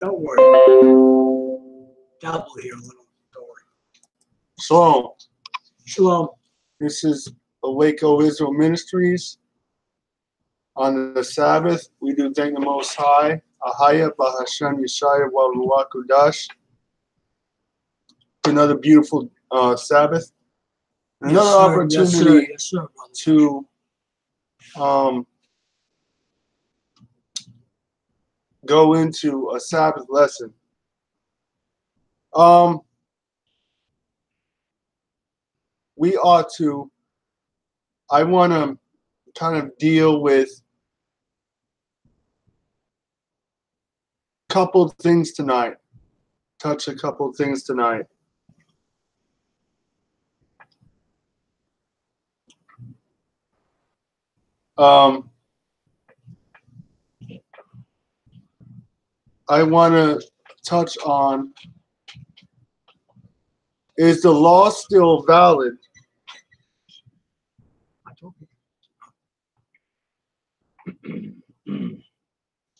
Don't worry. Dabble here a little. Don't worry. Shalom. Shalom. This is Waco Israel Ministries. On the Sabbath, we do thank the Most High. Ahayah, bahashem, Yashayah, Ruach Kudash. Another beautiful Sabbath. Another opportunity yes, sir, to go into a Sabbath lesson. We ought to, I want to kind of deal with a couple of things tonight, touch a couple of things tonight. I want to touch on, is the law still valid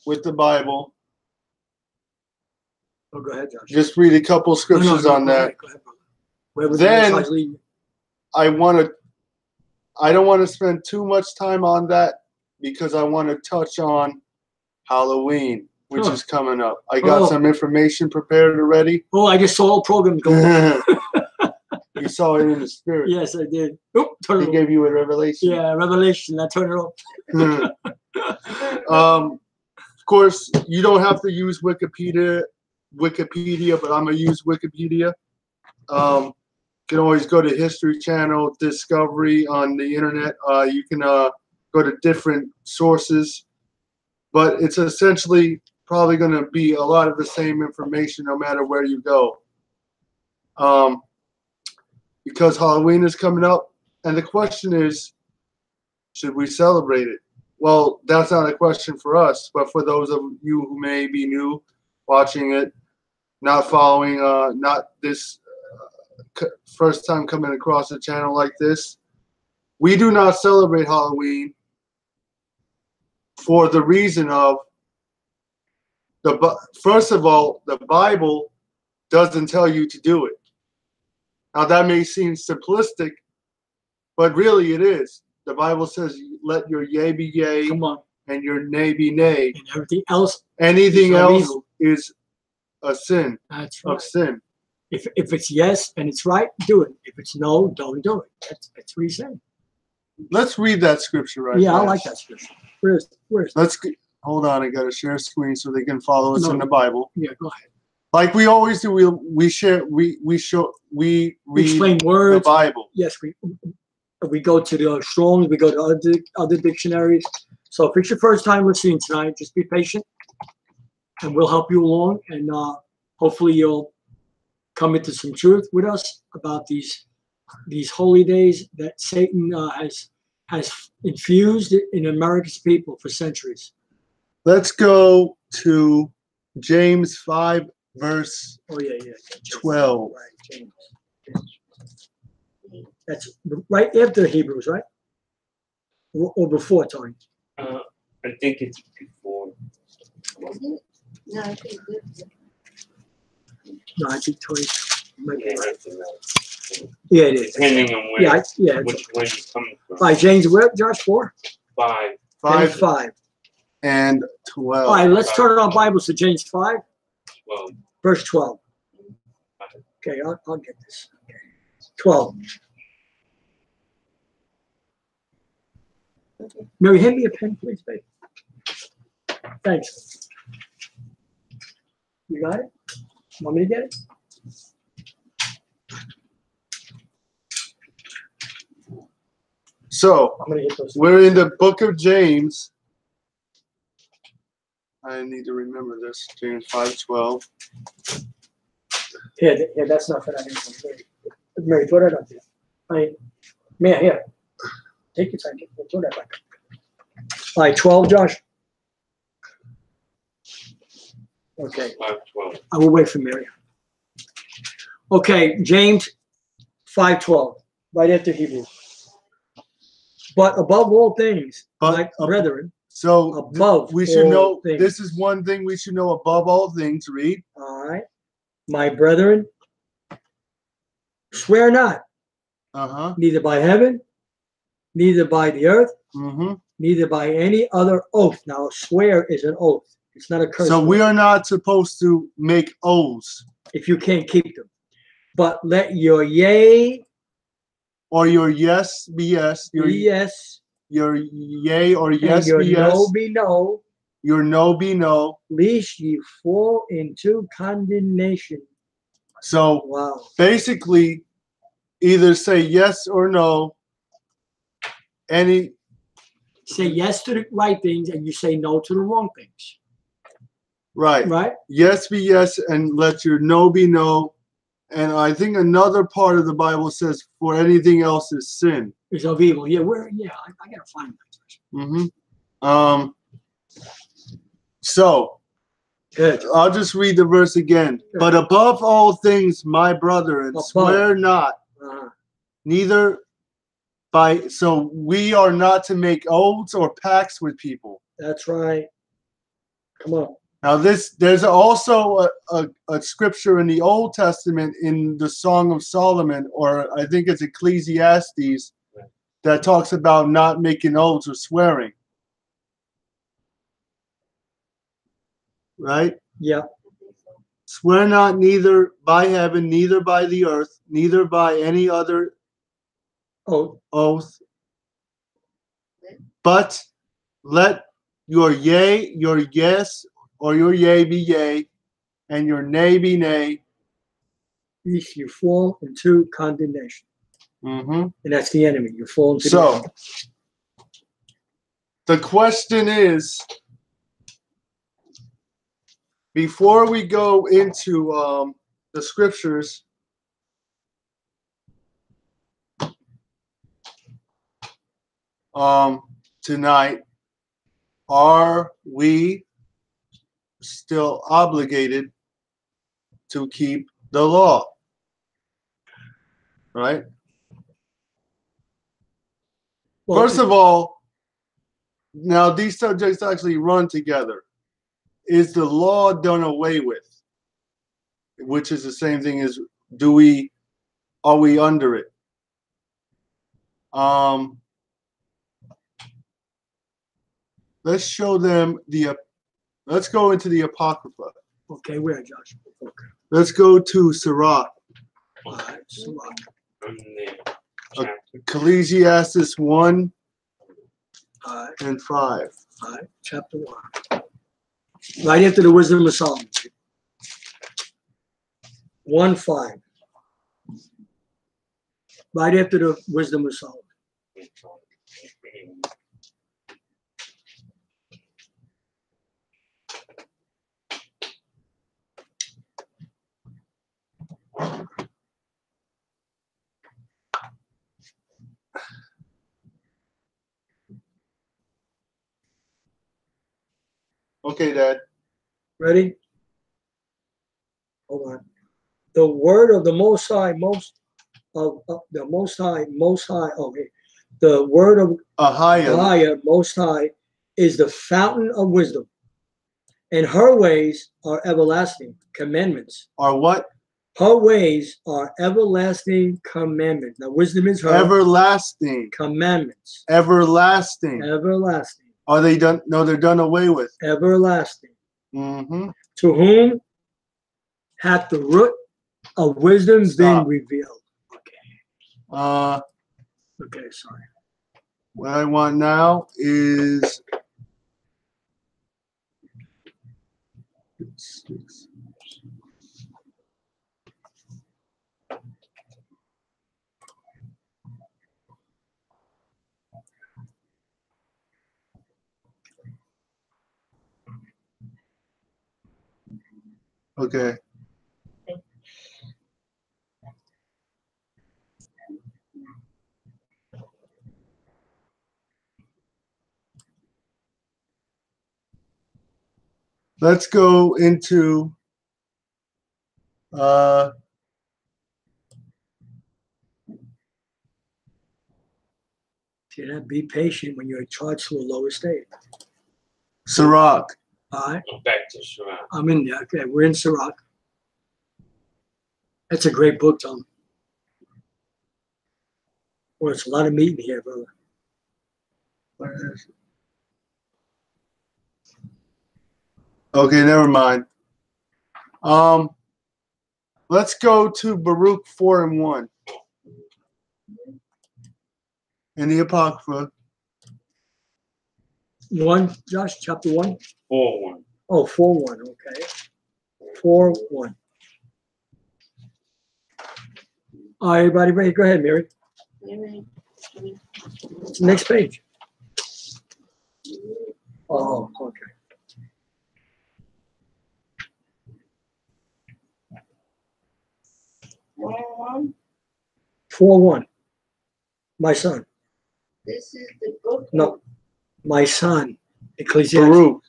with the Bible? Oh, go ahead, Josh. Just read a couple scriptures on that. Go ahead, Then I don't want to spend too much time on that because I want to touch on Halloween, which is coming up. I got some information prepared already. Oh, I just saw a program going. You saw it in the spirit. Yes, I did. Oop, He gave you a revelation. Yeah, revelation. I turned it off. Of course, you don't have to use Wikipedia, but I'm gonna use Wikipedia. You can always go to History Channel, Discovery on the internet. You can go to different sources, but it's essentially probably going to be a lot of the same information no matter where you go. Because Halloween is coming up, and the question is, should we celebrate it? Well, that's not a question for us, but for those of you who may be new watching it, not following, not this first time coming across a channel like this, we do not celebrate Halloween for the reason of, first of all, the Bible doesn't tell you to do it. Now that may seem simplistic, but really it is. The Bible says, "Let your yea be yea, and your nay be nay." And everything else. Anything else is a sin. That's right. Of sin. If it's yes and it's right, do it. If it's no, don't do it. That's what he's saying. Let's read that scripture right Yeah, now. I like that scripture. Where's hold on, I gotta share screen so they can follow us in the Bible. Yeah, go ahead. Like we always do, we explain words. The Bible. Yes, we go to the Strong's, we go to other dictionaries. So if it's your first time listening tonight, just be patient, and we'll help you along, and hopefully you'll come into some truth with us about these holy days that Satan has infused in America's people for centuries. Let's go to James 5, verse 12. Right, James. That's right after Hebrews, right? Or before, Tony? I think it's before. Isn't it? No, I think it's No, I think Tony might be right. Yeah, it is. Depending on where, which way you're coming from. All right, James, where, Josh, 4? 5. 5 and 12. All right, let's turn our Bibles to James 5, 12. verse 12. Okay, I'll get this. Okay. 12. Mary, hand me a pen, please, babe. Thanks. You got it? Want me to get it? So, I'm gonna hit those. We're in the book of James. I need to remember this. James 5:12. Here, that's not for that. Mary, throw that up there. Mary, here. Take your time. Throw that back up. All right, 12, Josh. Okay. 5:12. I will wait for Mary. Okay, James 5:12, right after Hebrews. But above all things, brethren. So above we should all know. things. This is one thing we should know above all things. Read. All right. My brethren, swear not, neither by heaven, neither by the earth, neither by any other oath. Now, swear is an oath. It's not a curse. So we word. are not supposed to make oaths. If you can't keep them. But let your yea or your yes be yes, your be yes, your yea or yes and your be yes, no be no, your no be no. lest ye fall into condemnation. So Wow. basically, either say yes or no. Say yes to the right things and you say no to the wrong things. Right. Right? Yes be yes and let your no be no. And I think another part of the Bible says for anything else is sin. It's of evil. Yeah, I gotta find that. So Good. I'll just read the verse again. Good. But above all things, my brethren, swear not, neither by. So we are not to make oaths or pacts with people. That's right. Come on. Now there's also a scripture in the Old Testament in the Song of Solomon, or I think it's Ecclesiastes, that talks about not making oaths or swearing. Right? Yeah. Swear not neither by heaven, neither by the earth, neither by any other oath, but let your yea, your yes, or your yea be yea, and your nay be nay. Lest you fall into condemnation. And that's the enemy. You fall into the enemy. The question is, before we go into the scriptures, tonight, are we still obligated to keep the law? Right? Well, first of all, now these subjects actually run together. Is the law done away with? Which is the same thing as are we under it? Let's show them let's go into the Apocrypha. Okay, where, Josh? Okay. Let's go to Sirach. All right, Sirach. Ecclesiastes 1 and 5. All right, chapter 1. Right after the wisdom of Solomon. 1:5. Right after the wisdom of Solomon. Okay, Dad. Ready? Hold on. The word of the Most High, the word of Ahayah, Most High, is the fountain of wisdom, and her ways are everlasting commandments. Are what? Her ways are everlasting commandments. Now, wisdom is her. Everlasting. Commandments. Everlasting. Everlasting. Are they done? No, they're done away with. Everlasting. To whom hath the root of wisdom been revealed? Okay. Okay, sorry. What I want now is okay. Let's go into be patient when you're charged to a lower state. Sirach. All right. I'm back to Shalom. I'm in there. Okay, we're in Sirach. That's a great book, Tom. Well, it's a lot of meat in here, brother. Okay, never mind. Let's go to Baruch 4:1 in the Apocrypha. 1, Josh, chapter 1? 4-1. Oh, 4:1, okay. 4:1. All right, everybody ready? Go ahead, Mary. Next page. Oh, okay. One. 4:1. My son. This is the book. No, my son. Ecclesiastes. Baruch.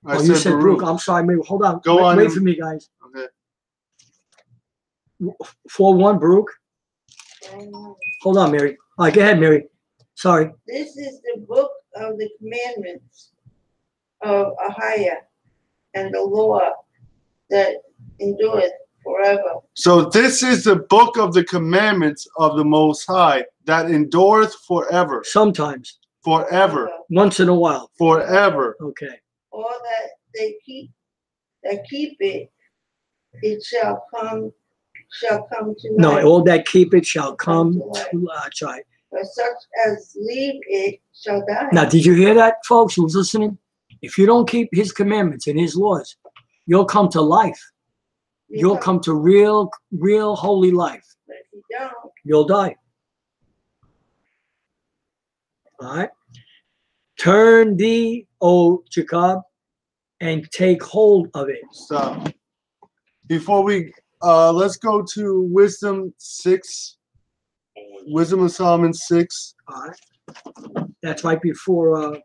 Oh, you said Baruch. I'm sorry, maybe. Hold on. Go on Wait and- for me, guys. Okay. 4:1, Baruch. Hold on, Mary. All right, go ahead, Mary. Sorry. This is the book of the commandments of Ahayah and the law that endureth forever. So this is the book of the commandments of the Most High that endureth forever. Sometimes. Forever. Once in a while. Forever. Okay. All that they keep it, it shall come to No, light. all that keep it shall come to light. Right. But such as leave it shall die. Now, did you hear that, folks? Who's listening? If you don't keep his commandments and his laws, you'll come to life. You'll come to real holy life. But if you don't, You'll die. All right. Turn thee, O Jacob, and take hold of it. Stop. Before we let's go to Wisdom 6. Wisdom of Solomon 6. All right. That's right before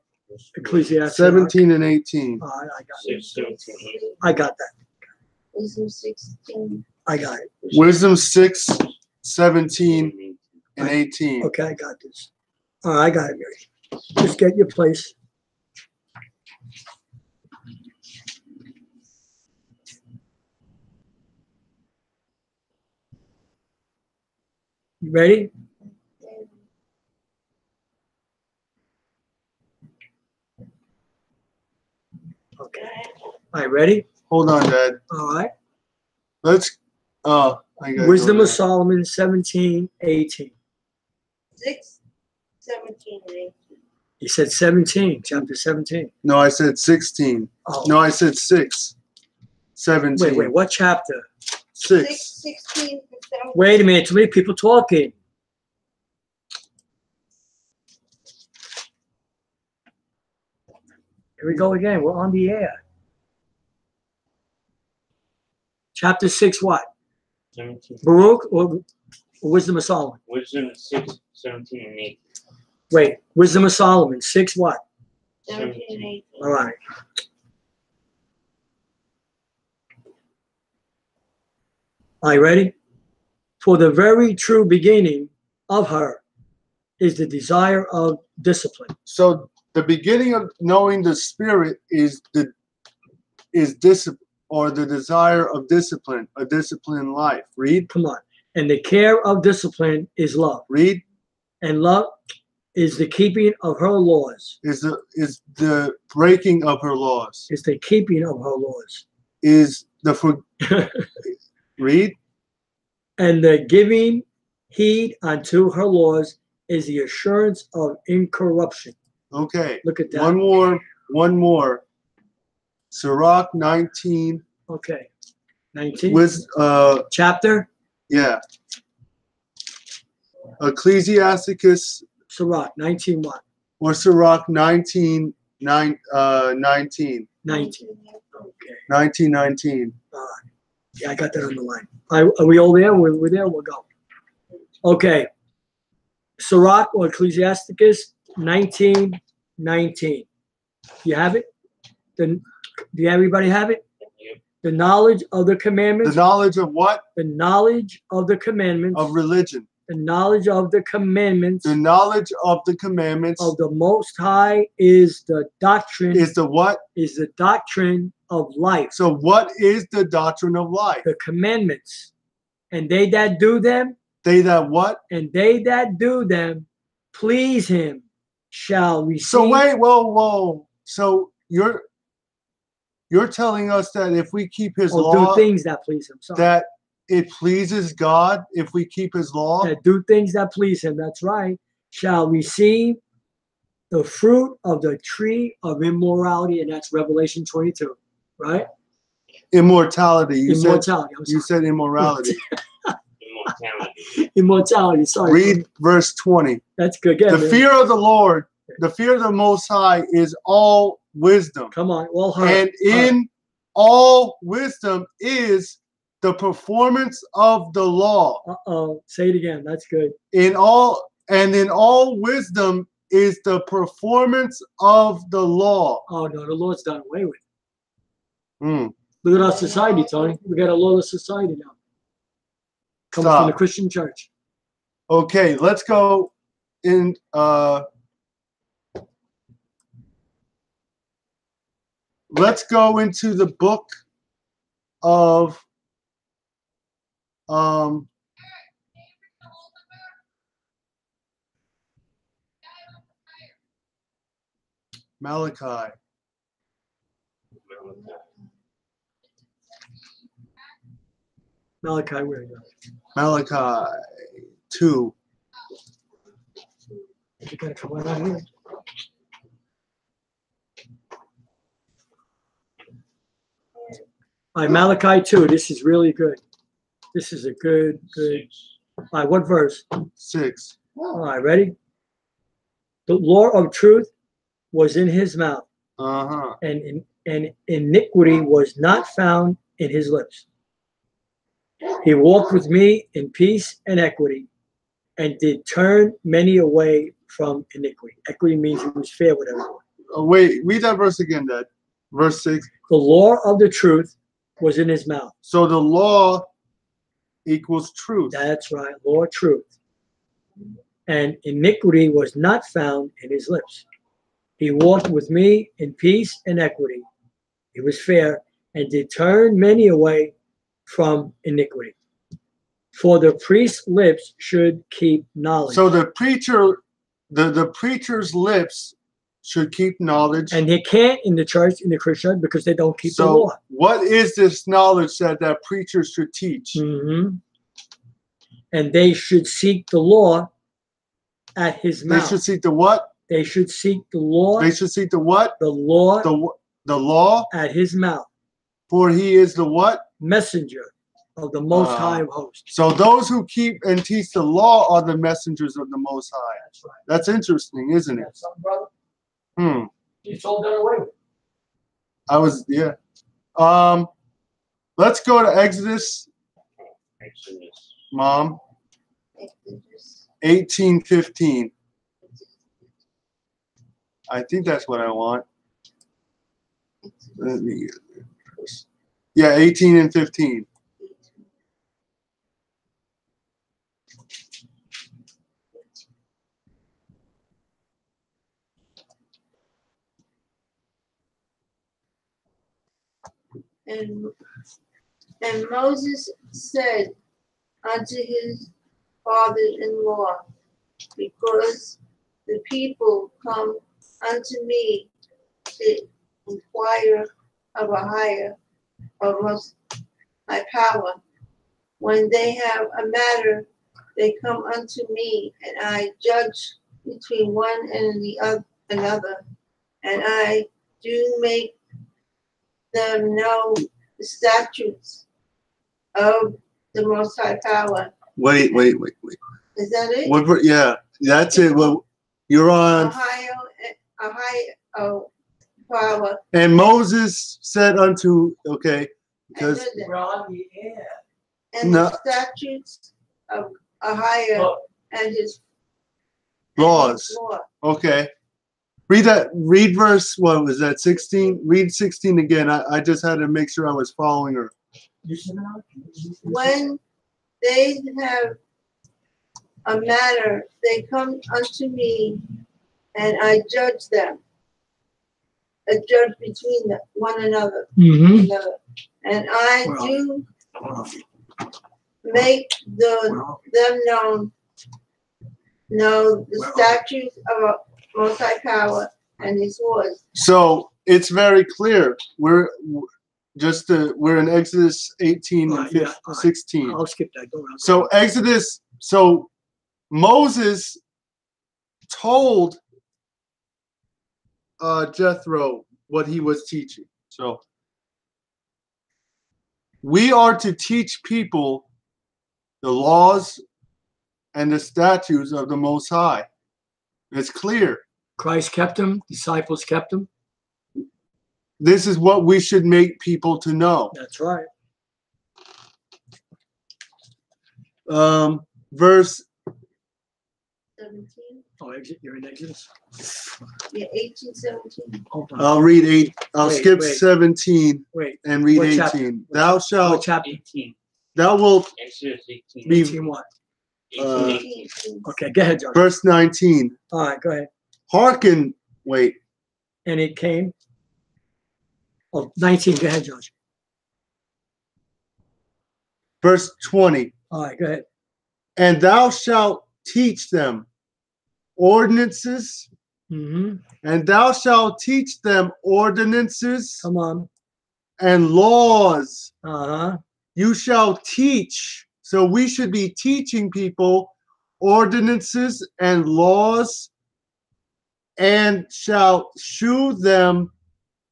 Ecclesiastes. 17 and 18. All right, I got it. 17. I got that. Wisdom 16. I got it. Wisdom 6, 17 and 18. Okay, I got this. All right, I got it, Mary. Just get your place. You ready? Okay. All right, ready? Hold on, Dad. All right. Let's I got Wisdom of Solomon 17, 18. 6, 17, and 18. He said 17, chapter 17. No, I said 16. Oh, No, I said 6. 17. wait, what chapter? 6. 16 to 17. Wait a minute, too many people talking. Here we go again. We're on the air. Chapter 6, what? 17. Baruch or Wisdom of Solomon? Wisdom 6, 17 and 18. Wait, Wisdom of Solomon, 6 what? 17 and 18. All right. Are you ready? For the very true beginning of her is the desire of discipline. So the beginning of knowing the spirit is discipline, or the desire of discipline, a disciplined life. Read. Come on. And the care of discipline is love. Read. And love is the keeping of her laws. Is the breaking of her laws. Is the keeping of her laws. Is the read. And the giving heed unto her laws is the assurance of incorruption. Okay. Look at that. One more. Sirach 19. Okay. 19. With chapter? Yeah. Ecclesiasticus. Sirach 19 what? Or Sirach 19. 19. 19. Okay. 1919. Yeah, I got that on the line. Are we all there? We're there? We'll go. Okay. Sirach or Ecclesiasticus 19:19. You have it? Do everybody have it? Yep. The knowledge of the commandments. The knowledge of what? The knowledge of the commandments. Of religion. The knowledge of the commandments The knowledge of the commandments of the Most High is the doctrine. is the what? Is the doctrine of life. So what is the doctrine of life? The commandments, and they that do them, They that what? and they that do them, please Him, shall receive. So wait, whoa. So you're telling us that if we keep His Or law, do things that please Him. Sorry. that it pleases God if we keep His law? That do things that please Him. That's right. Shall receive the fruit of the tree of immorality, and that's Revelation 22, right? Immortality. Immortality. You said immorality. Immortality. Immortality. Sorry. Read verse 20. That's good. Again, The man. fear of the Lord, the fear of the Most High is all wisdom. Come on. Well heard. And in all wisdom is the performance of the law. Uh-oh. Say it again. That's good. In all wisdom is the performance of the law. Oh, no. The Lord's done away with. Hmm. Look at our society, Tony. We got a lawless society now. Coming Stop. from the Christian church. Okay, let's go in let's go into the book of Malachi. Malachi, where are you? Malachi 2. You gotta come right out here. All right, Malachi 2. This is really good. This is a good. All right, what verse? 6. All right, ready? The law of truth was in his mouth, Uh-huh. and iniquity was not found in his lips. He walked with me in peace and equity, and did turn many away from iniquity. Equity means he was fair with everyone. Oh, wait, read that verse again, Dad. Verse 6. The law of the truth was in his mouth. So the law equals truth. That's right, law of truth. And iniquity was not found in his lips. He walked with me in peace and equity. He was fair, and did turn many away from iniquity. For the priest's lips should keep knowledge. So the preacher, the preacher's lips should keep knowledge. And they can't in the church, in the Christian, because they don't keep the law. What is this knowledge that preachers should teach? Mm-hmm. And they should seek the law at his mouth. They should seek the what? They should seek the law. They should seek the what? The law The law. at his mouth. For he is the what? Messenger of the Most High of hosts. So those who keep and teach the law are the messengers of the Most High. That's right. That's interesting, isn't it? That's something, brother. Hmm. It's all done away with. Yeah. Let's go to Exodus, Mom, 18:15. I think that's what I want. Let me get this. Yeah, 18 and 15. And Moses said unto his fathers-in-law, because the people come unto me to inquire of Ahayah, of my power. When they have a matter, they come unto me, and I judge between one and another, and I do make them know the statutes of the Most High Power. Wait. Is that it? What? Yeah, that's it. Well, you're on. Ahayah, power. And Moses said unto, okay, because And No. the statutes of Ahayah and his laws. law. Okay. Read verse, what was that, 16? Read 16 again. I just had to make sure I was following her. When they have a matter, they come unto me, and I judge them. A judge between one another. Mm-hmm. And I Well, do make them know the statutes of Most High Power and His laws. So it's very clear. We're in Exodus 18 and 15, 16. I'll skip that. Go around. So Exodus. So Moses told Jethro what he was teaching. So we are to teach people the laws and the statutes of the Most High. It's clear. Christ kept them. Disciples kept them. This is what we should make people to know. That's right. Verse 17? Oh, you're in Exodus. Yeah, 18, 17. Hold on. I'll read 8. I'll Wait, skip wait. 17 Wait. and read What 18. chapter? Thou What shalt. chapter? 18. Thou wilt Exodus 18. be. 18 what? 18. Okay, go ahead, Josh. Verse 19. All right, go ahead. Hearken. Wait. And it came. Oh, 19. Go ahead, Josh. Verse 20. All right, go ahead. And thou shalt teach them ordinances, Mm-hmm. and thou shalt teach them ordinances Come on. and laws. Uh-huh. You shall teach. So we should be teaching people ordinances and laws, and shall shew them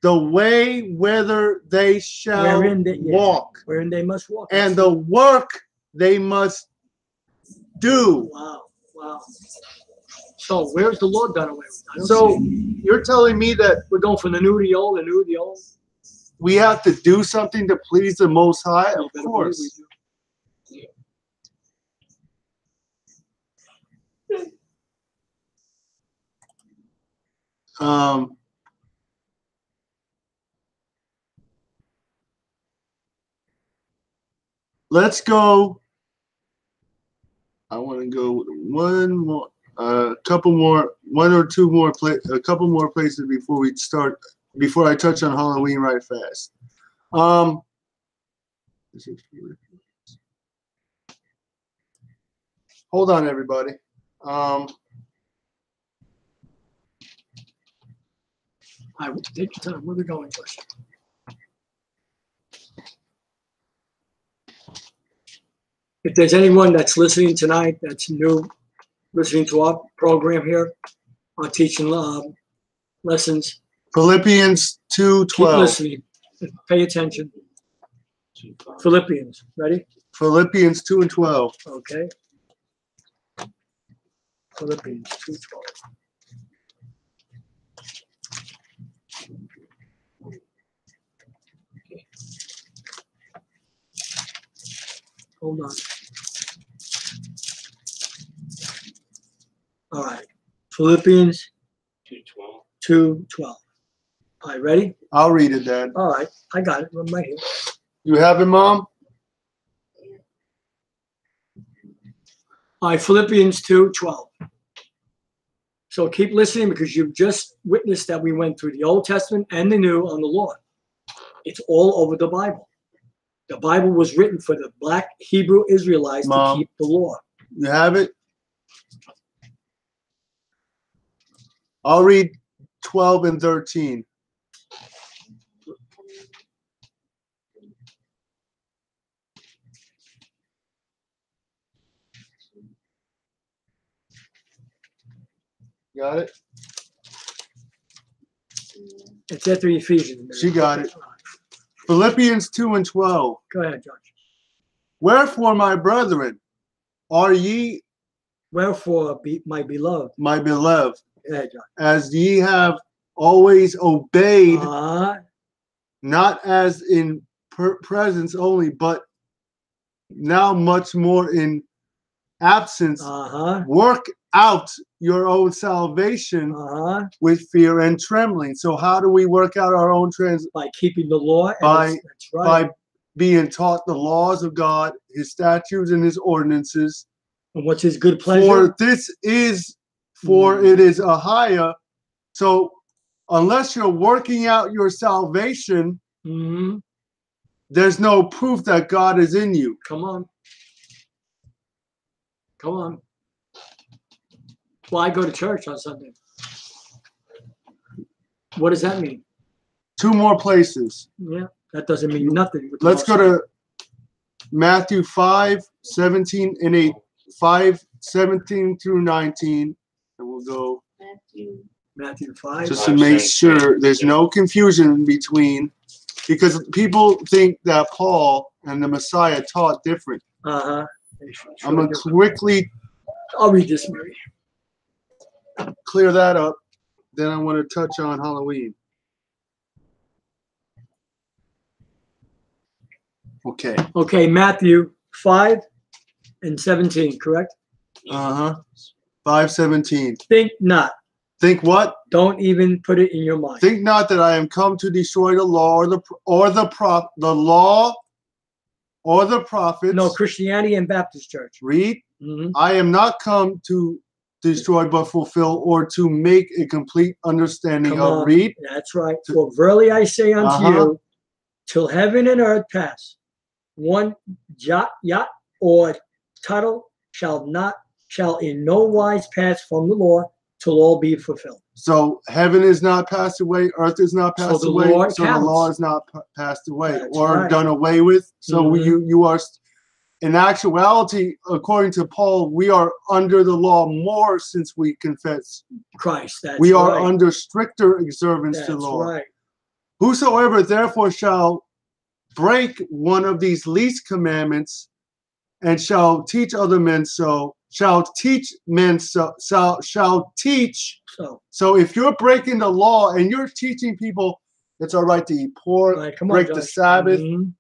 the way whither they shall walk, Wherein they must walk. and the work they must do. Wow. Wow. So where's the Lord done away with? I don't So see you're telling me that it. We're going from the new to the old, the new to the old. we have to do something to please the Most High? You Of better believe course. we do. Let's go. I want to go one more, couple more, one or two more, a couple more places before we start. Before I touch on Halloween right fast. Hold on, everybody. All right, take your time. Where are we going, Josh? If there's anyone that's listening tonight that's new, listening to our program here, our teaching lessons, Philippians keep 2:12. listening. Pay attention. Philippians, ready? Philippians 2 and 12. Okay. Philippians 2:12. Hold on. All right. Philippians 2:12. 2:12. All right, ready? I'll read it, Dad. All right. I got it. I'm right here. You have it, Mom? All right, Philippians 2:12. So keep listening because you've just witnessed that we went through the Old Testament and the New on the Lord. It's all over the Bible. The Bible was written for the black Hebrew Israelites Mom. to keep the law. You have it? I'll read 12 and 13. Got it? It's after Ephesians. She got it. Philippians 2 and 12. Go ahead, Josh. Wherefore, my brethren, are ye, Wherefore, my beloved. my beloved, Go ahead, Josh. as ye have always obeyed, not as in presence only, but now much more in absence, work out your own salvation with fear and trembling. So how do we work out our own by keeping the law? By that's right. by being taught the laws of God, His statutes and His ordinances, And what's his good pleasure? For this is, for it is Ahayah. So unless you're working out your salvation, Mm-hmm. there's no proof that God is in you. Come on. Come on. Well, I go to church on Sunday. What does that mean? 2 more places. Yeah, that doesn't mean nothing. with the Let's go Most to Matthew 5:17 and 8, 5:17 through 19, and we'll go Matthew. Matthew 5. just to make 5:17. sure there's no confusion between, because people think that Paul and the Messiah taught different. Uh-huh. I'm going to quickly I'll read this, Mary. clear that up. Then I want to touch on Halloween. Okay. Okay, Matthew 5 and 17, correct? Uh-huh. 5:17. Think not. Think what? Don't even put it in your mind. Think not that I am come to destroy the law or the law or the prophets. No, Christianity and Baptist Church. Read. Mm-hmm. I am not come to destroy but fulfill, or to make a complete understanding Come of. on. Read. That's right. For verily I say unto Uh-huh. you, till heaven and earth pass, one jot or tittle shall in no wise pass from the law till all be fulfilled. So heaven is not passed away, earth is not So passed the away, law so the counts. law is not passed away That's or right. done away with. So Mhm. you are, in actuality, according to Paul, we are under the law more since we confess. Christ. That's We are right. under stricter observance That's to law. right. Whosoever therefore shall break one of these least commandments and shall teach other men so, shall teach. So if you're breaking the law and you're teaching people it's all right to eat pork, Right, come on, break the Josh. Sabbath, Mhm.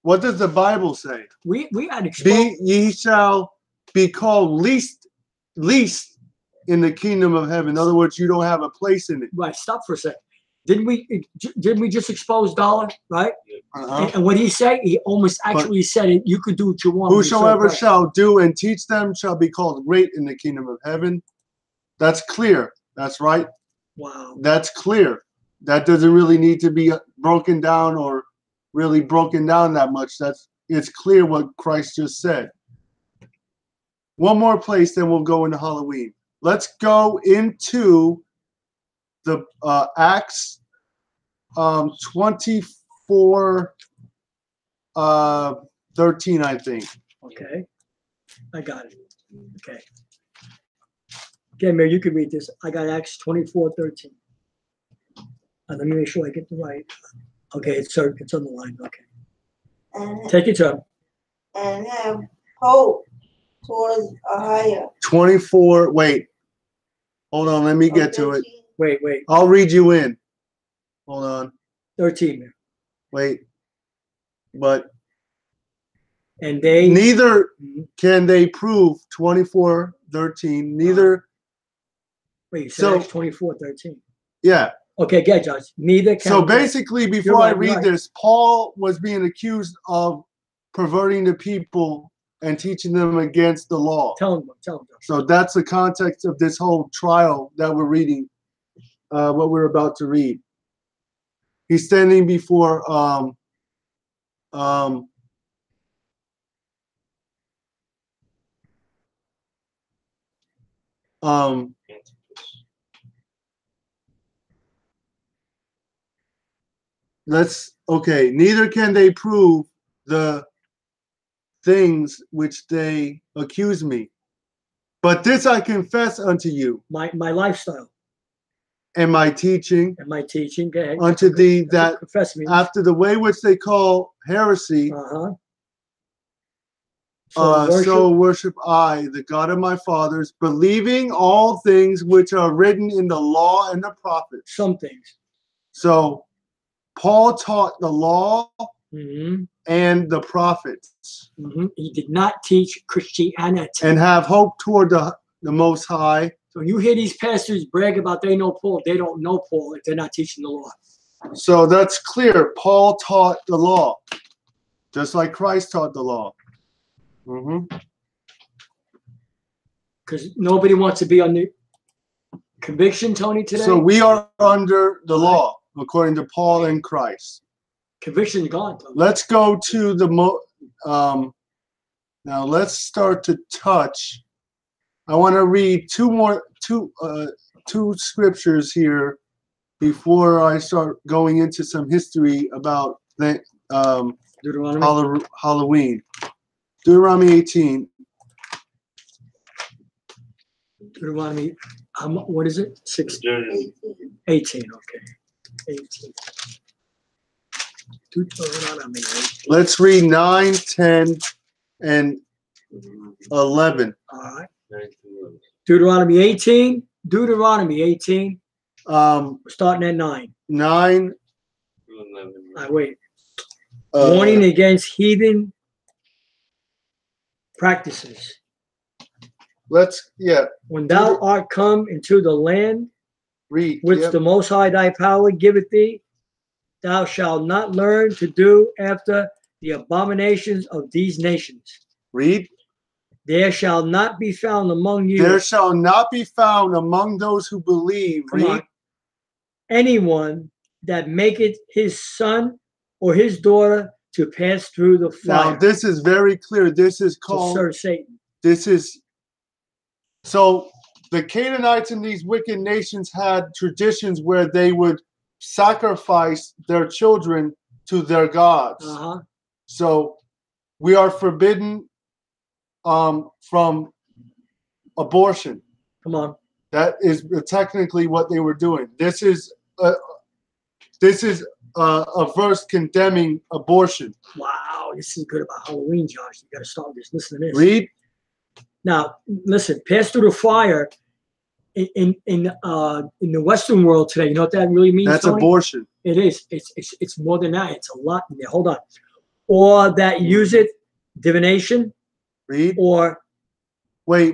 what does the Bible say? We had exposed. Ye shall be called least in the kingdom of heaven. In other words, you don't have a place in it. Right. Stop for a second. Didn't we just expose Dollar, right? Uh-huh. And what he say? He almost actually said it. You could do what you want. when you serve Whosoever Christ. shall do and teach them shall be called great in the kingdom of heaven. That's clear. That's right. Wow. That's clear. That doesn't really need to be broken down or really broken down that much. It's clear what Christ just said. One more place, then we'll go into Halloween. Let's go into the Acts 24 13, I think. Okay. I got it. Okay. Okay, Mary, you can read this. I got Acts 24:13. Let me make sure I get the right. Okay, it's on the line. Okay. And, Take your turn. and have hope towards Ahayah. 24. Wait. Hold on. Let me get to it. Wait. I'll read you in. Hold on. 13, Mary. Wait. But And they neither Mhm. can they prove 24:13. Neither. Wait, you said So- Acts 24:13. Yeah. Okay, get Josh. Neither can So they. basically, before You're I right, read you're right. this, Paul was being accused of perverting the people and teaching them against the law. Tell him, Josh. So that's the context of this whole trial that we're reading, what we're about to read. He's standing before neither can they prove the things which they accuse me. But this I confess unto you, My lifestyle and my teaching and my teaching. Go ahead. unto thee, That's what that confess me. after the way which they call heresy, Uh-huh. so worship I, the God of my fathers, believing all things which are written in the law and the prophets. Some things. So Paul taught the law Mm-hmm. and the prophets, Mm-hmm. He did not teach Christianity. and have hope toward the Most High. So you hear these pastors brag about they know Paul. They don't know Paul if they're not teaching the law. So that's clear. Paul taught the law, just like Christ taught the law. Mm-hmm. Because nobody wants to be under conviction, Tony, today. So we are under the All right. law, according to Paul and Christ. Conviction's gone, Tony. Let's go to the now let's start to touch. I want to read two scriptures here before I start going into some history about Deuteronomy. Halloween. Deuteronomy 18. Deuteronomy, what is it? 18. 18, okay. 18. Deuteronomy 18. Let's read 9, 10, and 11. All right. Deuteronomy 18. Deuteronomy 18. We're starting at 9. 9. All right, wait. Warning against heathen practices. When thou art come into the land Read. which the Most High thy power giveth thee, thou shalt not learn to do after the abominations of these nations. Read. There shall not be found among you. There shall not be found among those who believe. Come on, anyone that maketh his son or his daughter to pass through the fire. Now this is very clear. This is to called. serve Satan. This is. So the Canaanites and these wicked nations had traditions where they would sacrifice their children to their gods. So we are forbidden from abortion. Come on. That is technically what they were doing. This is a verse condemning abortion. Wow, this is good about Halloween, Josh. You got to start this. Listen to this. Read. Now, listen. Pass through the fire. In the Western world today, you know what that really means? That's Tony? abortion. It is. It's more than that. It's a lot in there. Hold on. Or that use it divination. Read. Or wait.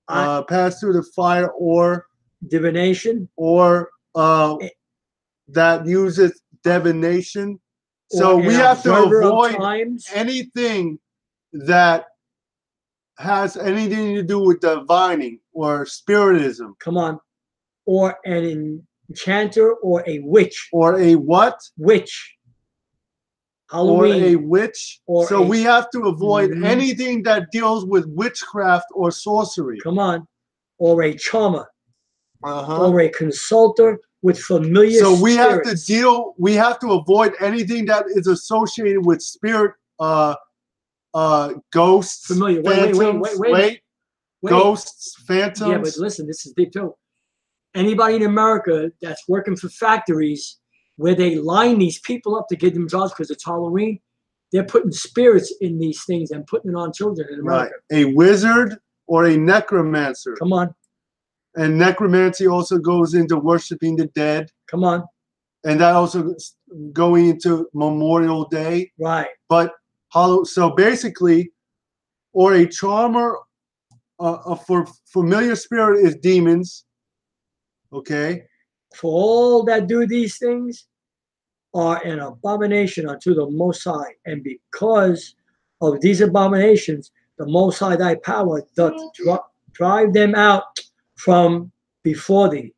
Pass through the fire or divination. Or that uses divination. So we have to avoid anything that has anything to do with divining or spiritism. Come on. Or an enchanter or a witch. Or a what? Witch. Halloween. Or a witch. Or so we have to avoid anything that deals with witchcraft or sorcery. Come on. Or a charmer. Uh-huh. Or a consulter with familiar So we spirits. we have to avoid anything that is associated with spirit, ghosts, familiar. Phantoms, Wait. Ghosts, phantoms. Yeah, but listen, this is deep too. Anybody in America that's working for factories where they line these people up to give them jobs because it's Halloween, they're putting spirits in these things and putting it on children in America. Right. A wizard or a necromancer. Come on. And necromancy also goes into worshiping the dead. Come on. And that also going into Memorial Day. Right. But so basically, or a charmer, for familiar spirit is demons. Okay. For all that do these things are an abomination unto the Most High. And because of these abominations, the Most High thy power doth drive them out from before thee.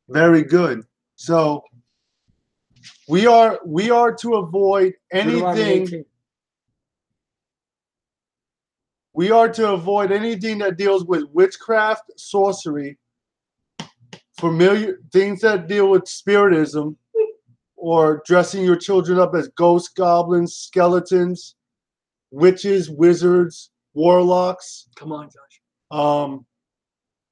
Very good. So we are to avoid anything. We are to avoid anything that deals with witchcraft, sorcery, familiar things that deal with spiritism, or dressing your children up as ghosts, goblins, skeletons, witches, wizards, warlocks. Come on, Josh.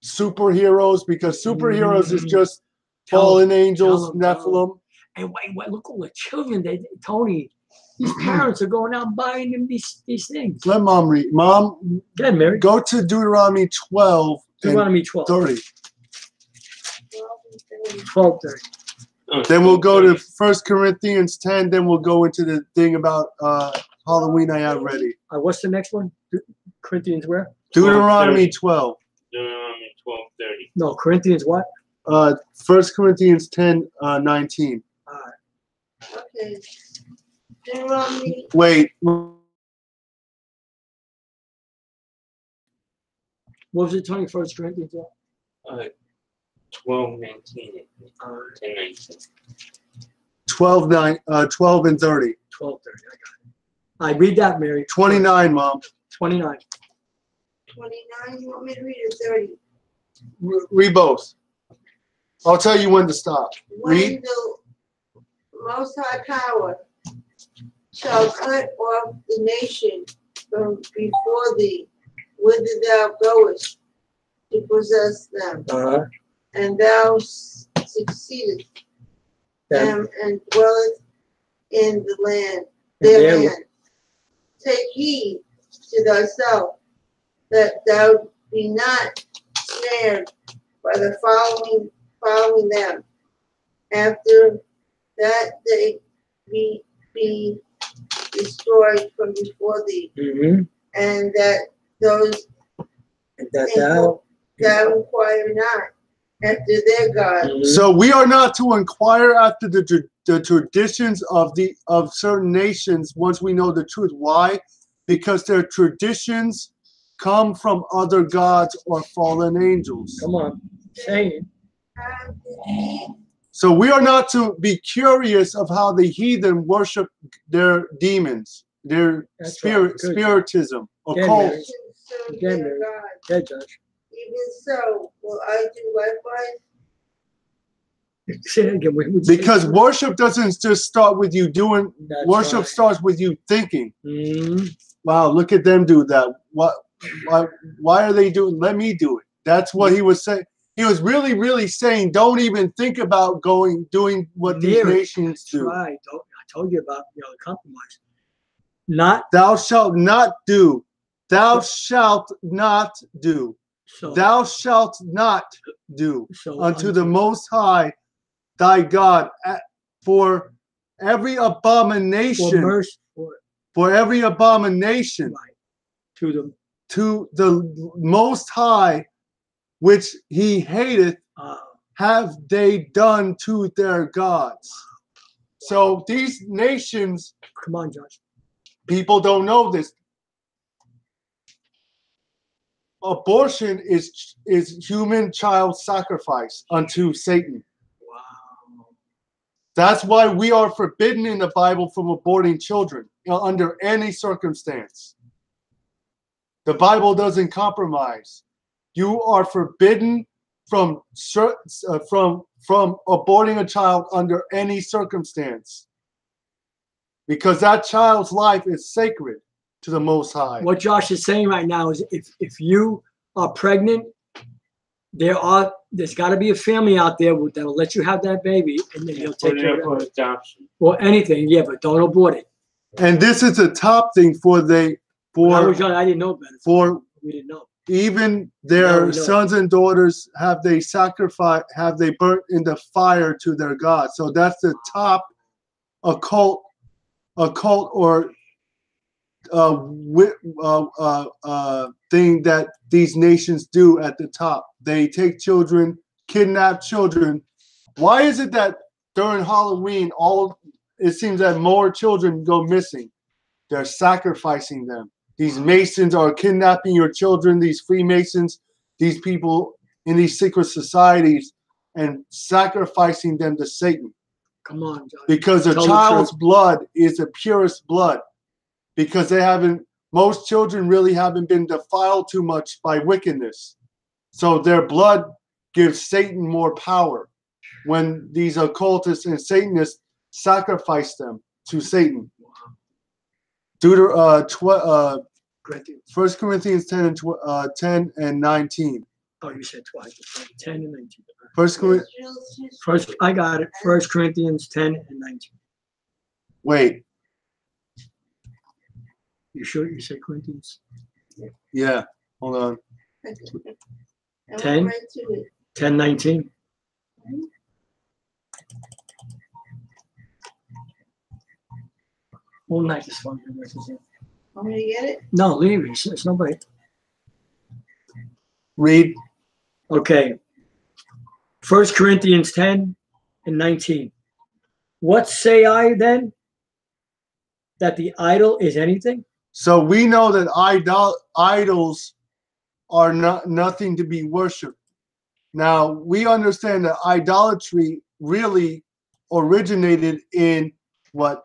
Superheroes, because superheroes is just fallen angels, Nephilim. And wait, look all the children. Tony, these parents are going out and buying them these things. Let Mom read. Mom, go ahead, Mary. Go to Deuteronomy 12. Deuteronomy 12. 30. 12:30. Then we'll go to 1 Corinthians 10. Then we'll go into the thing about Halloween I have ready. What's the next one? Corinthians where? Deuteronomy 12. Deuteronomy 12:30. No, Corinthians what? 1 Corinthians 10, 19. All right. Okay. Deuteronomy. Wait. What was it, 21st Corinthians? 12:19. 10:19. 12, 12 and 30. 12:30. I got it. I read that, Mary. 29, Mom. 29. 29. You want me to read it? 30. Read both. I'll tell you when to stop. When Read. the Most High Power shall cut off the nation from before thee, whither thou goest to possess them, and thou succeedest them and dwellest in the land, their land. Take heed to thyself that thou be not snared by the following them, after that they be destroyed from before thee, and that those thou inquire not after their God. So we are not to inquire after the traditions of certain nations once we know the truth. Why? Because their traditions come from other gods or fallen angels. Come on. Say it. So we are not to be curious of how the heathen worship their demons, their spiritism, occult. Again, Mary. Yeah, Judge. Even so, will I do likewise? Say it again. Because worship doesn't just start with you doing. That's worship right. starts with you thinking. Mm-hmm. Wow, look at them do that. Why are they doing? Let me do it. That's what he was saying. He was really saying, don't even think about doing what these nations do. Right. I told you about the compromise. Not. Thou shalt not do. Thou shalt not do. So, Thou shalt not do so unto the Most High thy God for every abomination. For every abomination. Right. To the Most High, which he hateth, have they done to their gods. So these nations, come on, Josh. People don't know this. Abortion is human child sacrifice unto Satan. Wow. That's why we are forbidden in the Bible from aborting children under any circumstance. The Bible doesn't compromise. You are forbidden from aborting a child under any circumstance, because that child's life is sacred to the Most High. What Josh is saying right now is, if you are pregnant, there's got to be a family out there that will let you have that baby, and then you'll take care of it. Adoption. Or anything, yeah, but don't abort it. And this is a top thing I was young, I didn't know better. We didn't know. Even their sons and daughters have they burnt in the fire to their God. So that's the top occult or thing that these nations do at the top. They take children, kidnap children. Why is it that during Halloween it seems that more children go missing? They're sacrificing them. These Masons are kidnapping your children, these Freemasons, these people in these secret societies, and sacrificing them to Satan. Come on, Josh. Because a child's blood is the purest blood. Because most children really haven't been defiled too much by wickedness. So their blood gives Satan more power when these occultists and Satanists sacrifice them to Satan. 1 Corinthians 10 and 19. Oh, you said twice. 10 and 19. First, I got it. 1 Corinthians 10 and 19. Wait. You sure you said Corinthians? Yeah. Hold on. 10? 10, 19. All night is fun. Want me to get it? No, leave it. It's nobody. Read. Okay. 1 Corinthians 10 and 19. What say I then? That the idol is anything? So we know that idols are nothing to be worshipped. Now, we understand that idolatry really originated in what?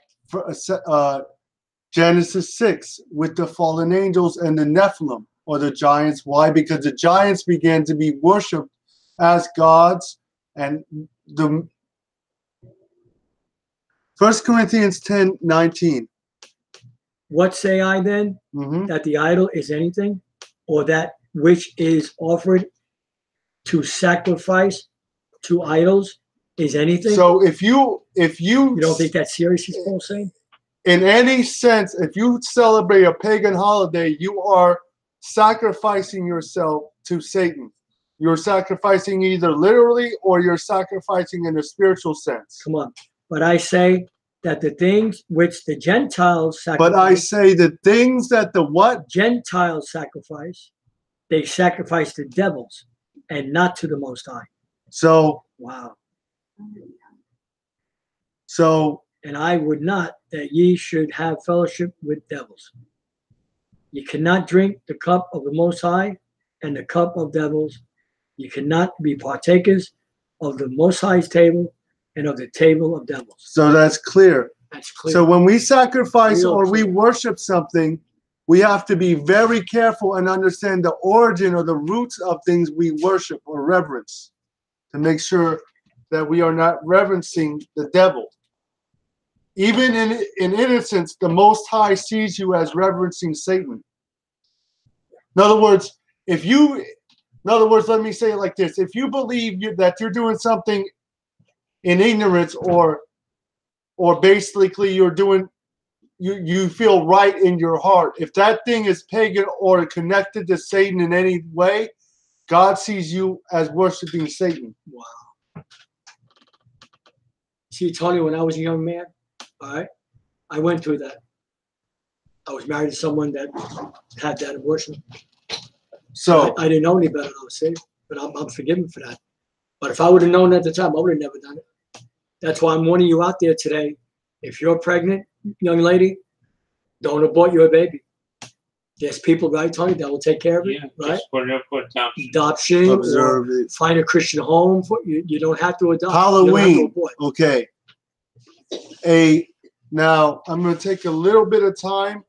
Genesis 6 with the fallen angels and the Nephilim, or the giants. Why? Because the giants began to be worshipped as gods. And the 1 Corinthians 10:19. What say I then? That the idol is anything, or that which is offered to sacrifice to idols is anything? So if you don't think that's serious, is Paul saying? In any sense, if you celebrate a pagan holiday, you are sacrificing yourself to Satan. You're sacrificing either literally or you're sacrificing in a spiritual sense. Come on. But I say that the things which the Gentiles sacrifice. But I say the things that the what? Gentiles sacrifice, they sacrifice to devils and not to the Most High. So. Wow. So. And I would not that ye should have fellowship with devils. You cannot drink the cup of the Most High and the cup of devils. You cannot be partakers of the Most High's table and of the table of devils. So that's clear. That's clear. So when we sacrifice or clear. we worship something, we have to be very careful and understand the origin or the roots of things we worship or reverence to make sure that we are not reverencing the devil. Even in innocence, the Most High sees you as reverencing Satan. In other words, let me say it like this. If you believe that you're doing something in ignorance or basically you're doing, you feel right in your heart. If that thing is pagan or connected to Satan in any way, God sees you as worshiping Satan. Wow. See, Tony, when I was a young man, all right, I went through that. I was married to someone that had that abortion. So I didn't know any better, I was saved, but I'm forgiven for that. But if I would have known at the time, I would have never done it. That's why I'm warning you out there today. If you're pregnant, young lady, don't abort your baby. There's people, right, Tony, that will take care of it, right? Just put it up for adoption. Observe it. Find a Christian home. You don't have to adopt. Halloween. Okay. Now I'm going to take a little bit of time.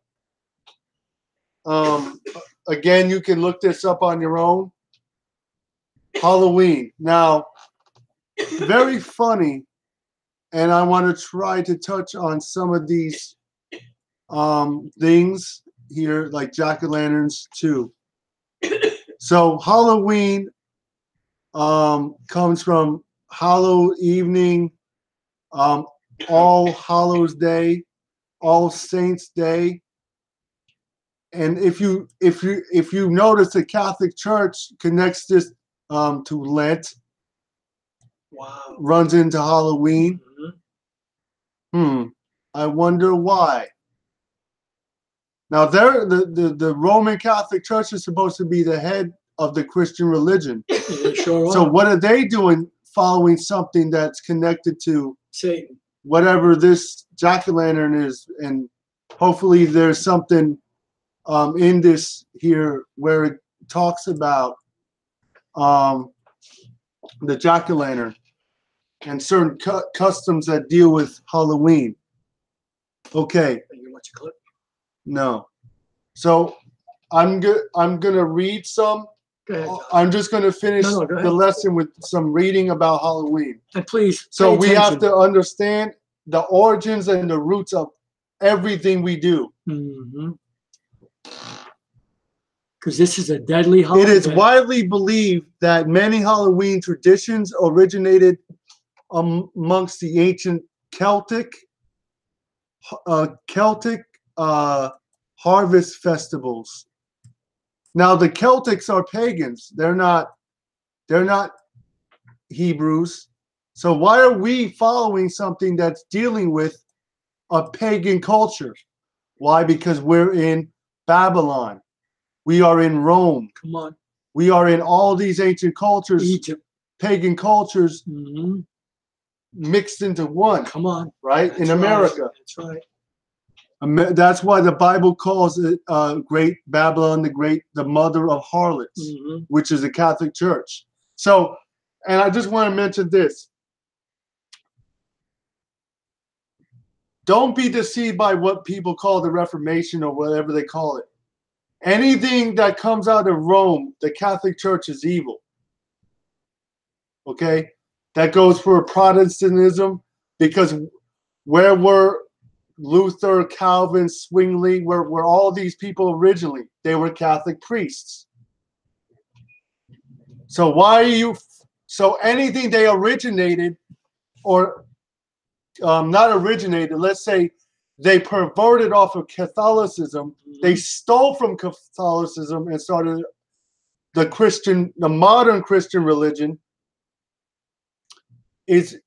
Again, you can look this up on your own. Halloween. Now, very funny, and I want to try to touch on some of these things here, like jack-o'-lanterns too. So Halloween comes from Hallow Evening, All Hallows Day, All Saints Day. And if you notice, the Catholic Church connects this to Lent. Wow. Runs into Halloween. I wonder why. Now, the Roman Catholic Church is supposed to be the head of the Christian religion. They sure are. So what are they doing following something that's connected to Satan? Whatever this jack-o'-lantern is? And hopefully there's something in this here where it talks about the jack-o'-lantern and certain customs that deal with Halloween. Okay. You watch a clip? No. So I'm gonna read some. Go ahead, I'm just gonna finish go the ahead. lesson with some reading about Halloween. And please. So pay we have attention. to understand the origins and the roots of everything we do. Because this is a deadly holiday. It is widely believed that many Halloween traditions originated amongst the ancient Celtic harvest festivals. Now the Celtics are pagans. They're not Hebrews. So why are we following something that's dealing with a pagan culture? Why? Because we're in Babylon. We are in Rome. Come on. We are in all these ancient cultures, Egypt, pagan cultures mixed into one. Come on. Right? That's in right. America. That's right. That's why the Bible calls it Great Babylon, the mother of harlots, which is the Catholic Church. So, and I just want to mention this. Don't be deceived by what people call the Reformation or whatever they call it. Anything that comes out of Rome, the Catholic Church is evil. Okay? That goes for Protestantism, because where were Luther, Calvin, Zwingli, were all these people originally? They were Catholic priests. So why are you? So anything they originated, or not originated, let's say they perverted off of Catholicism, they stole from Catholicism and started the modern Christian religion is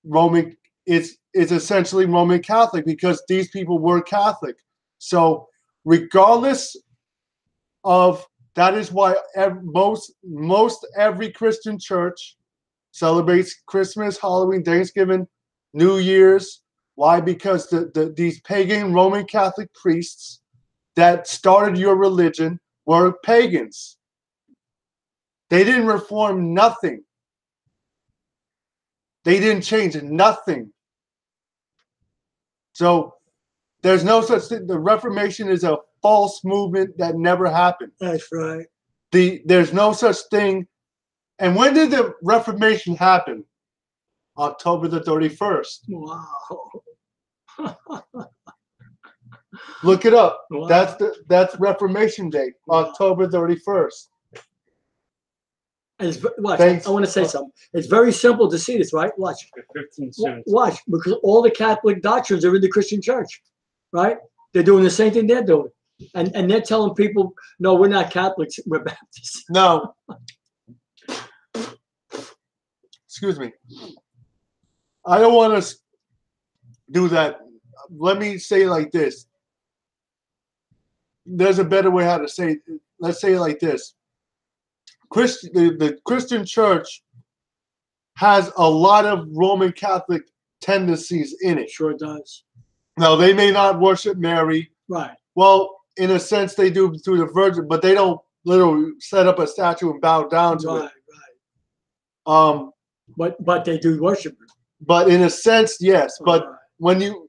Roman. It's essentially Roman Catholic, because these people were Catholic. So regardless of that, is why most every Christian church celebrates Christmas, Halloween, Thanksgiving, New Year's. Why? Because these pagan Roman Catholic priests that started your religion were pagans. They didn't reform nothing. They didn't change nothing. So there's no such thing. The Reformation is a false movement that never happened. That's right. There's no such thing. And when did the Reformation happen? October the 31st. Wow. Look it up. Wow. That's Reformation Day, October 31st. Watch, I want to say something. It's very simple to see this, right? Watch. 1517. Watch, because all the Catholic doctrines are in the Christian church, right? They're doing the same thing they're doing. And they're telling people, no, we're not Catholics, we're Baptists. No. Excuse me. I don't want to do that. Let me say it like this. There's a better way how to say it. Let's say it like this. The Christian church has a lot of Roman Catholic tendencies in it. Sure does. Now, they may not worship Mary. Right. Well, in a sense, they do through the Virgin, but they don't literally set up a statue and bow down to it. Right. But they do worship her. But in a sense, yes. But when you,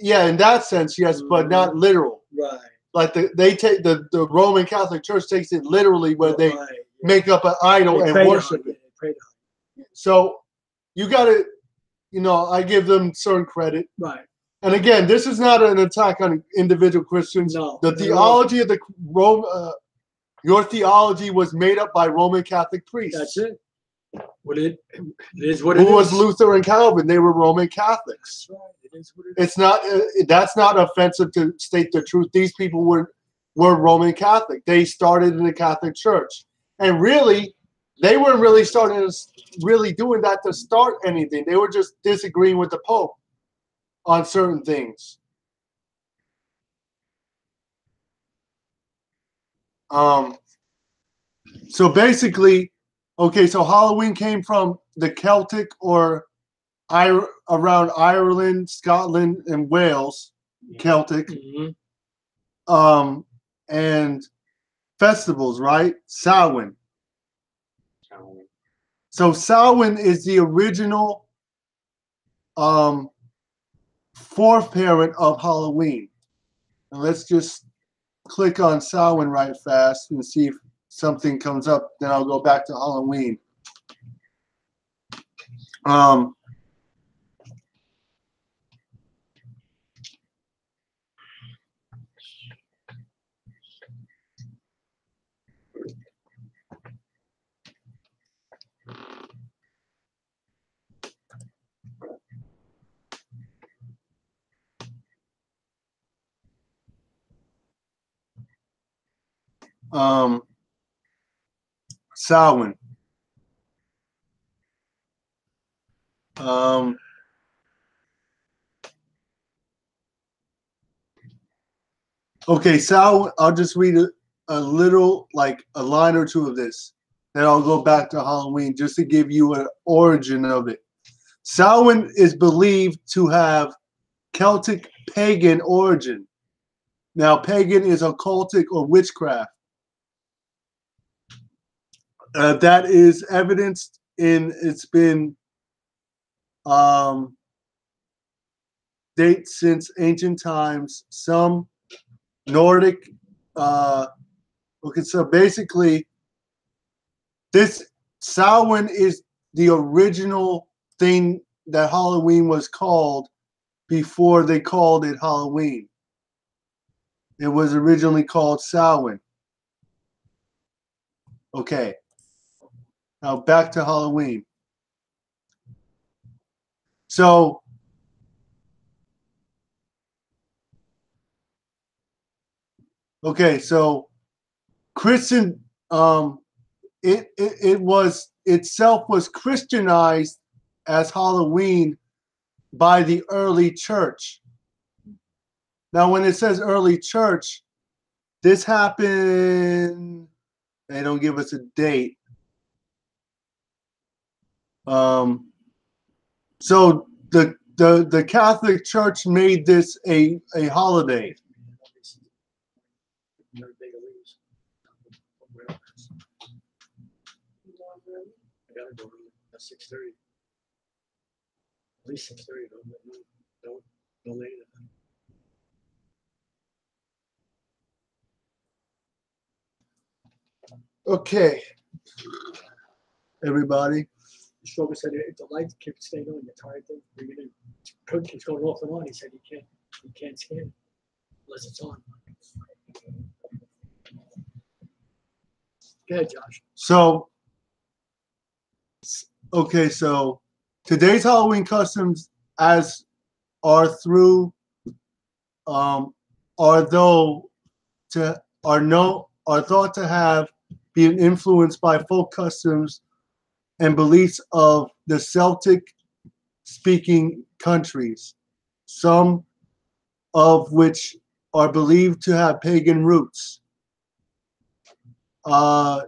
in that sense, yes, but not literal. Right. Like they take the Roman Catholic Church takes it literally, where they make up an idol and worship it. So you got to, I give them certain credit. Right. And again, this is not an attack on individual Christians. No. The theology of the Rome, your theology was made up by Roman Catholic priests. That's it. It is what it is. Who was Luther and Calvin? They were Roman Catholics. That's right. It is what it is. It's not. That's not offensive to state the truth. These people were Roman Catholic. They started in the Catholic Church, and really, they weren't really doing that to start anything. They were just disagreeing with the Pope on certain things. So basically, okay, so Halloween came from the Celtic or around Ireland, Scotland, and Wales, Celtic, and festivals, right? Samhain. So Samhain is the original fourth parent of Halloween. And let's just click on Samhain right fast and see if something comes up. Then I'll go back to Halloween. Samhain. Okay, Samhain, I'll just read a little, like a line or two of this. Then I'll go back to Halloween just to give you an origin of it. Samhain is believed to have Celtic pagan origin. Now, pagan is occultic or witchcraft. That is evidenced in, it's been dates since ancient times. Some Nordic, okay, so basically, this Samhain is the original thing that Halloween was called before they called it Halloween. It was originally called Samhain. Okay. Now back to Halloween. So okay, so Christian it was itself was Christianized as Halloween by the early church. Now when it says early church, this happened, they don't give us a date. So the Catholic Church made this a holiday. I gotta go at 6:30. At least 6:30. Don't later. Okay, everybody. Strober said if the light keeps staying on, you're tired, then bring it in. Cook keeps going off and on. He said he can't scan it unless it's on. Go ahead, Josh. So, okay, so today's Halloween customs as are through are thought to have been influenced by folk customs and beliefs of the Celtic speaking countries, some of which are believed to have pagan roots. A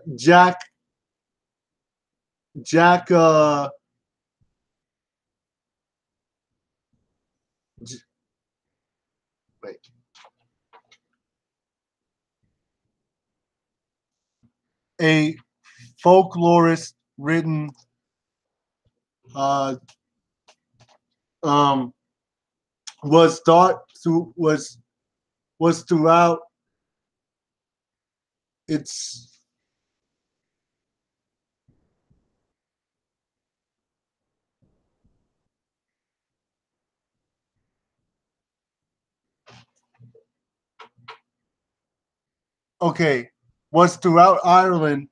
folklorist written was throughout its was throughout Ireland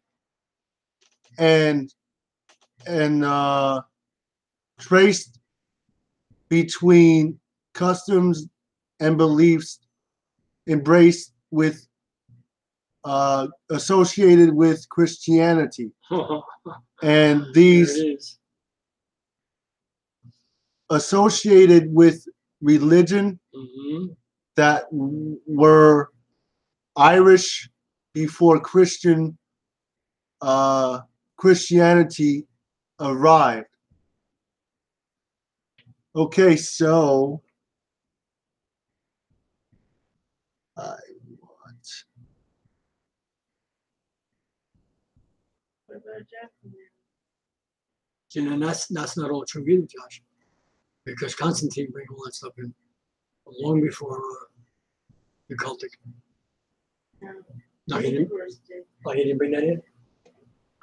and traced between customs and beliefs embraced with associated with Christianity, and these associated with religion that were Irish before Christianity arrived. Okay, so You know, that's not all true either, Josh, because Constantine bring all that stuff in long before the cultic. No, he didn't. Oh, he didn't bring that in.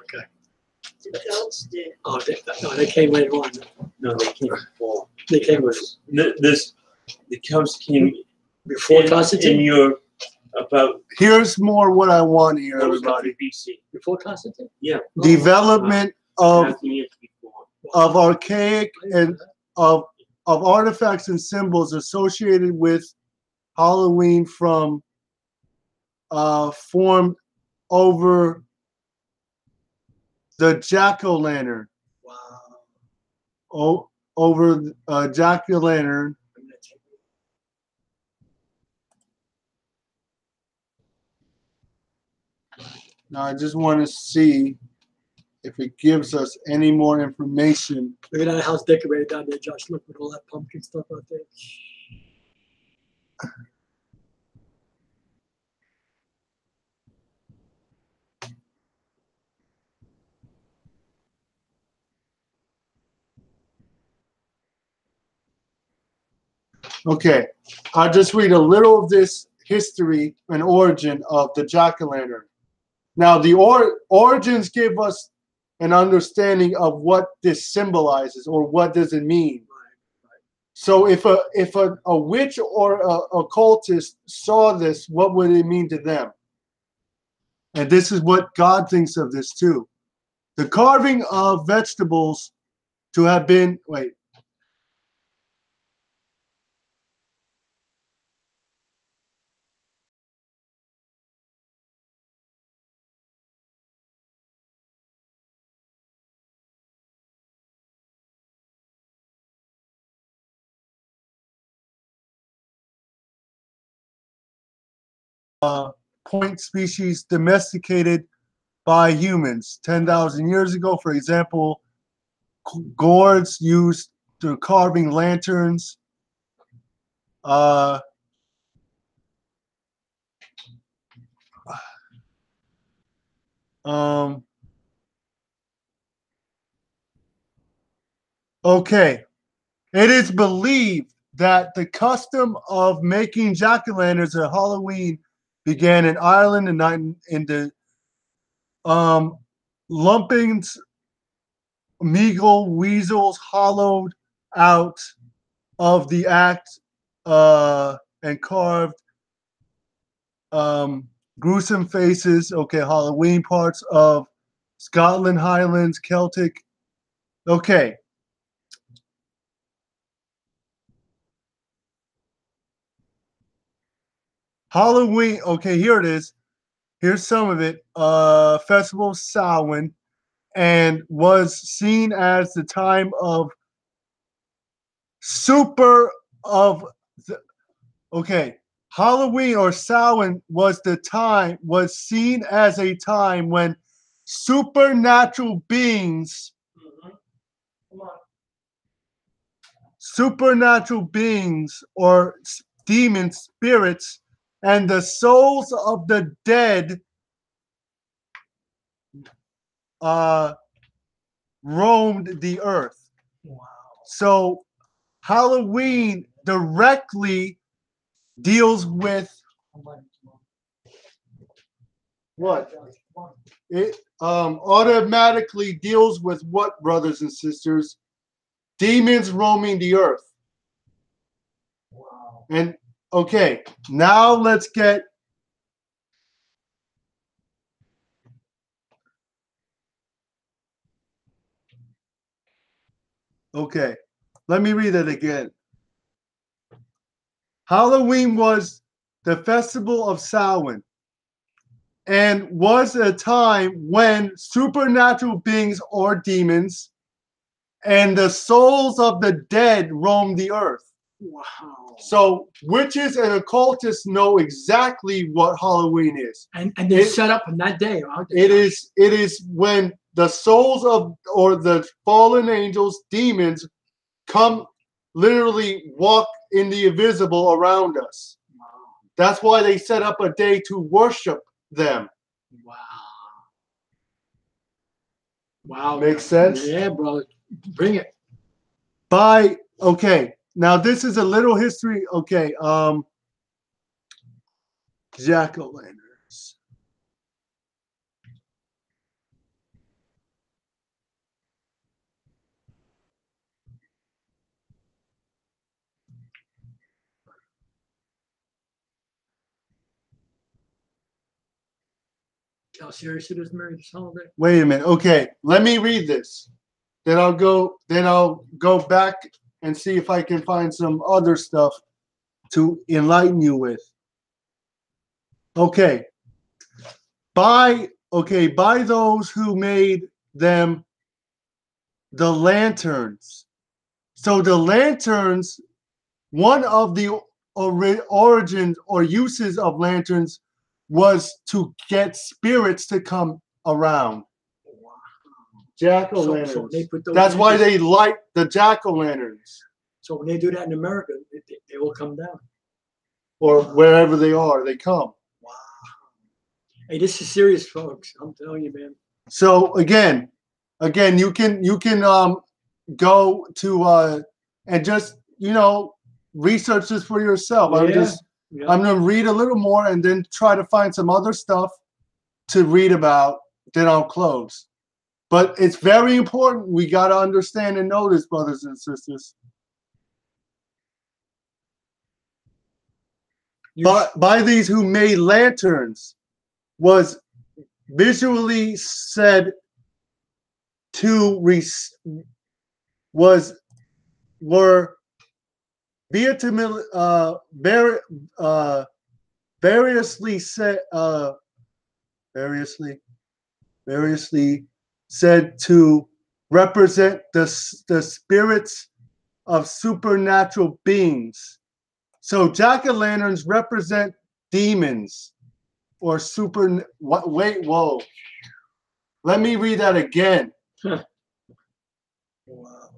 Okay. The Celts did. Oh, they came later on. No, they came before. They came with The Celts came before in Constantine. Europe about here's more what I want here, everybody. BC. Before Constantine. Yeah. Development of 1,000 years before. archaic and of artifacts and symbols associated with Halloween from formed over the jack-o'-lantern. Wow. Over jack-o'-lantern. Now I just want to see if it gives us any more information. Look at that house decorated down there, Josh. Look at all that pumpkin stuff out there. Okay, I'll just read a little of this history and origin of the jack-o'-lantern. Now, the origins give us an understanding of what this symbolizes or what does it mean. So if a witch or a occultist saw this, what would it mean to them? And this is what God thinks of this too. The carving of vegetables to have been, wait. Point species domesticated by humans 10,000 years ago. For example, gourds used to carving lanterns. Okay, it is believed that the custom of making jack-o'-lanterns at Halloween began in Ireland in the lumpings, meagle weasels hollowed out of the act and carved gruesome faces. Okay, Halloween parts of Scotland, Highlands, Celtic. Okay. Halloween. Okay, here it is. Here's some of it. Festival of Samhain, and was seen as the time of okay. Halloween or Samhain was seen as a time when supernatural beings, or demon spirits, and the souls of the dead roamed the earth. Wow. So Halloween directly deals with what? It automatically deals with what, brothers and sisters? Demons roaming the earth. Wow. And okay, now let's get okay. Let me read it again. Halloween was the festival of Samhain and was a time when supernatural beings or demons and the souls of the dead roamed the earth. Wow. So witches and occultists know exactly what Halloween is. And they set up on that day. It is when the souls of or the fallen angels, demons, come literally walk in the invisible around us. Wow. That's why they set up a day to worship them. Wow. Wow. Makes sense? Yeah, brother. Bring it. Okay. Now this is a little history. Okay. Jack-o'-lanterns. How serious it is, Mary, this holiday? Wait a minute. Okay, let me read this. Then I'll go back and see if I can find some other stuff to enlighten you with. Okay. By those who made them the lanterns. So the lanterns, one of the origins or uses of lanterns was to get spirits to come around. Wow. Jack-o'-lanterns. So they put those That's why lanterns- they light the jack-o'-lanterns. So when they do that in America, they will come down. or wherever they are, they come. Wow. Hey, this is serious, folks. I'm telling you, man. So again, you can go to and just research this for yourself. Yeah. I'm gonna read a little more and then try to find some other stuff to read about. Then I'll close. But it's very important. We got to understand and know this, brothers and sisters. By these who made lanterns was visually said to were variously said to represent the spirits of supernatural beings. So jack-o'-lanterns represent demons or whoa. Let me read that again. Wow.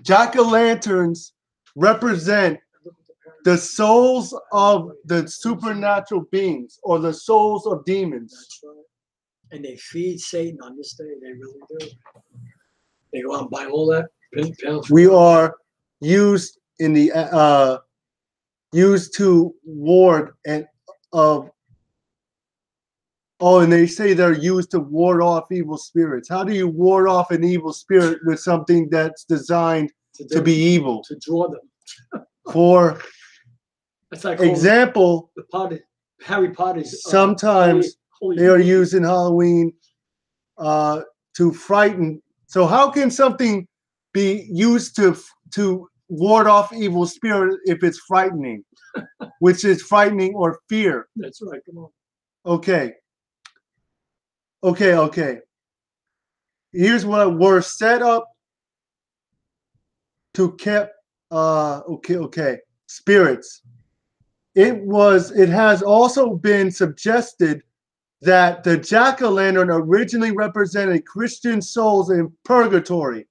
Jack-o'-lanterns represent the souls of the supernatural beings or the souls of demons. That's right. And they feed Satan on this day. They really do. They go out and buy all that. We are used in the used to ward and and they say they're used to ward off evil spirits. How do you ward off an evil spirit with something that's designed to be evil? To draw them. For example, Harry Potter's. Sometimes they are used in Halloween to frighten. So how can something be used to ward off evil spirit if it's frightening, which is frightening or fear? That's right. Come on. Okay. Here's what we're set up to keep. Spirits. It has also been suggested that the jack-o'-lantern originally represented Christian souls in purgatory.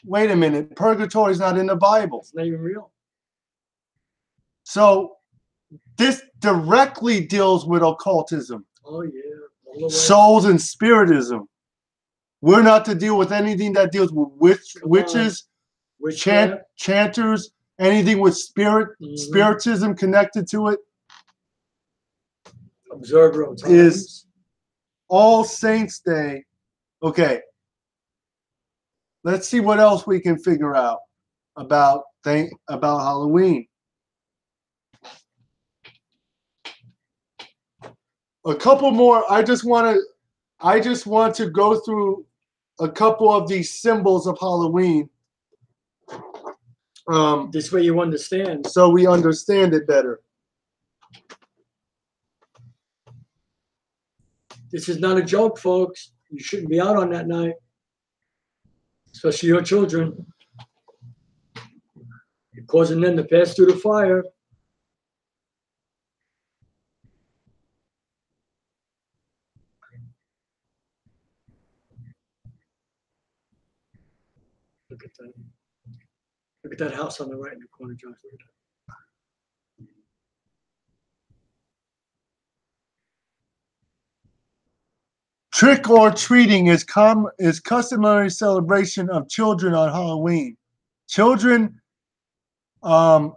Wait a minute, purgatory is not in the Bible. It's not even real. So this directly deals with occultism. Oh yeah. Souls and spiritism. We're not to deal with anything that deals with witches, chanters, anything with spiritism connected to it. Observer of times. Is All Saints Day. Okay. Let's see what else we can figure out about Halloween. A couple more. I just want to go through a couple of these symbols of Halloween. This way you understand. So we understand it better. This is not a joke, folks. You shouldn't be out on that night. Especially your children. You're causing them to pass through the fire. Look at that. Look at that house on the right in the corner, Josh. Look at that. Trick or treating is customary celebration of children on Halloween. Children come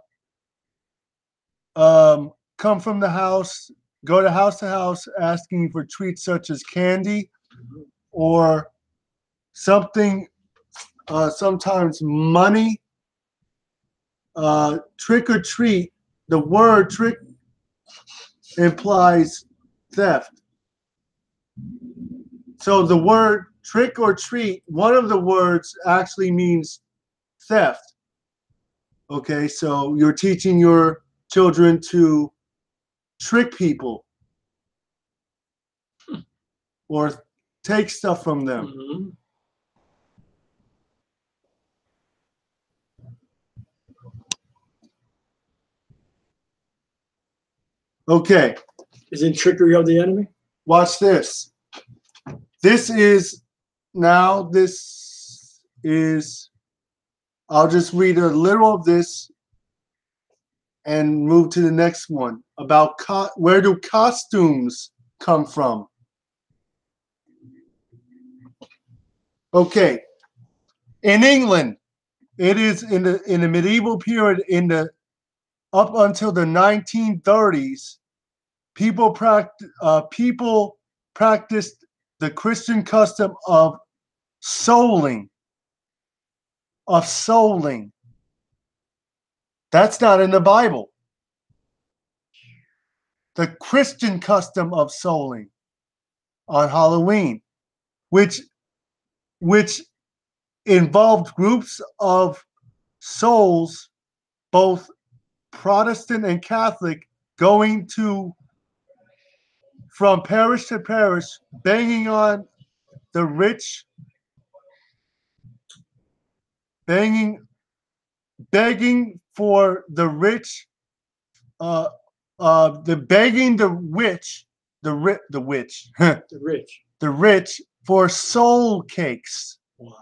from the house, go to house asking for treats such as candy or something, sometimes money. Trick or treat, the word trick implies theft. So the word trick or treat, one of the words actually means theft. Okay, so you're teaching your children to trick people or take stuff from them. Mm-hmm. Okay. Isn't trickery of the enemy? Watch this. This is, I'll just read a little of this. and move to the next one about where do costumes come from? Okay, in England, it is in the medieval period, up until the 1930s, people practiced the Christian custom of souling. That's not in the Bible. The Christian custom of souling on Halloween, which involved groups of souls, both Protestant and Catholic, going from parish to parish, banging on the rich, begging for the rich, begging the witch, The rich. For soul cakes. Wow.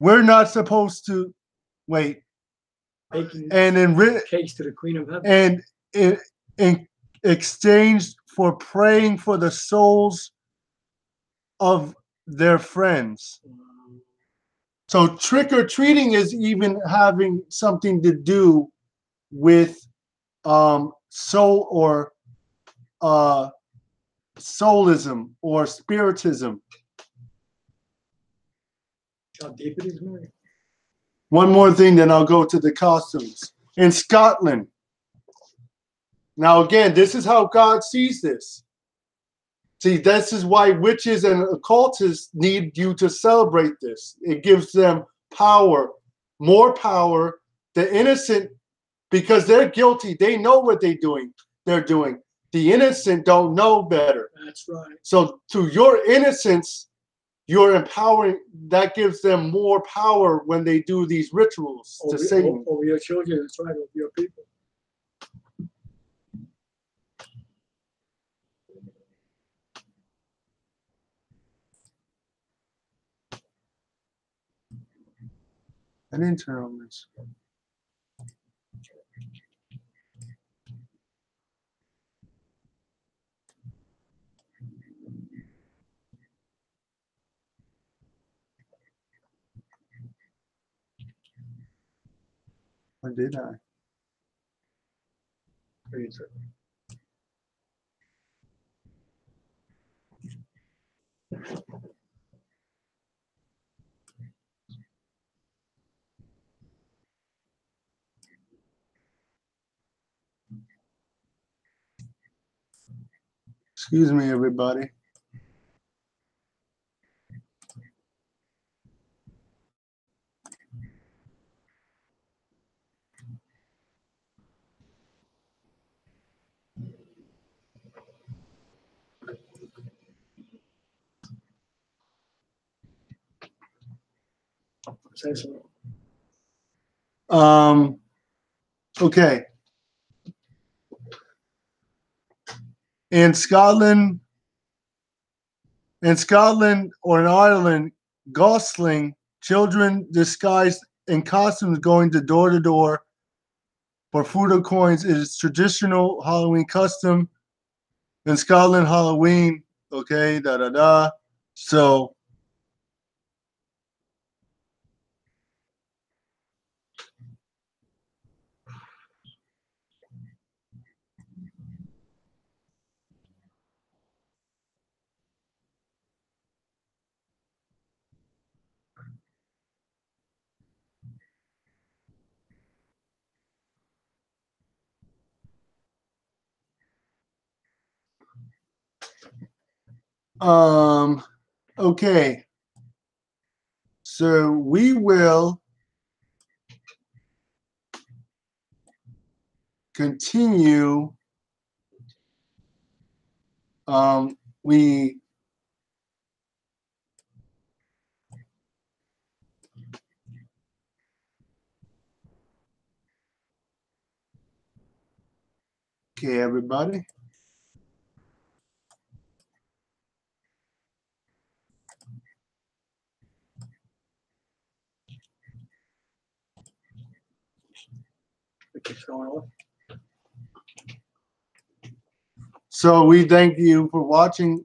We're not supposed to wait. Baking And cakes to the Queen of Heaven. and in exchange for praying for the souls of their friends. Wow. So trick-or-treating is even having something to do with soul or soulism or spiritism. How deep it is, man. One more thing, then I'll go to the costumes. In Scotland, now again, this is how God sees this. See, this is why witches and occultists need you to celebrate this. It gives them power, more power. The innocent, because they're guilty, they know what they're doing. The innocent don't know better. That's right. So to your innocence, you're empowering. That gives them more power when they do these rituals to Satan. Over your children, that's right, over your people. I didn't turn on this. Or did I? Excuse me, everybody. Say so. Okay. In Scotland or in Ireland, gosling, children disguised in costumes going door to door for food or coins, is traditional Halloween custom. In Scotland, Halloween, okay, So okay. So we will continue. Okay, everybody. It keeps going off. So we thank you for watching